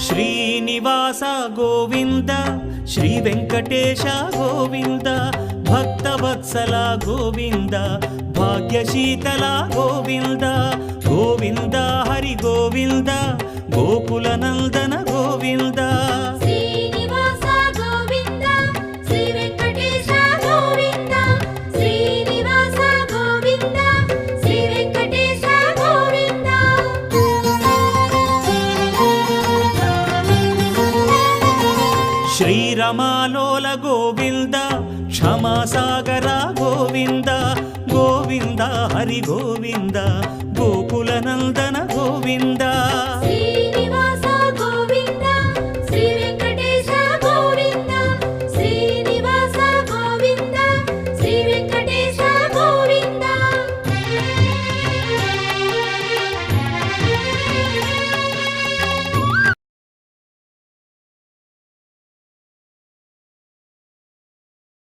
Srinivasa Govinda Shri Venkatesha Govinda Bhaktavatsala Govinda భాగ్యశీతల Govinda Govinda Hari Govinda Gokula Nandana Govinda Srinivasa Govinda Shri Venkatesha Govinda Srinivasa Govinda Shri Venkatesha Govinda శ్రీరమాలోల Govinda క్షమాసాగర Govinda Govinda Hari Govinda Gokula Nandana Govinda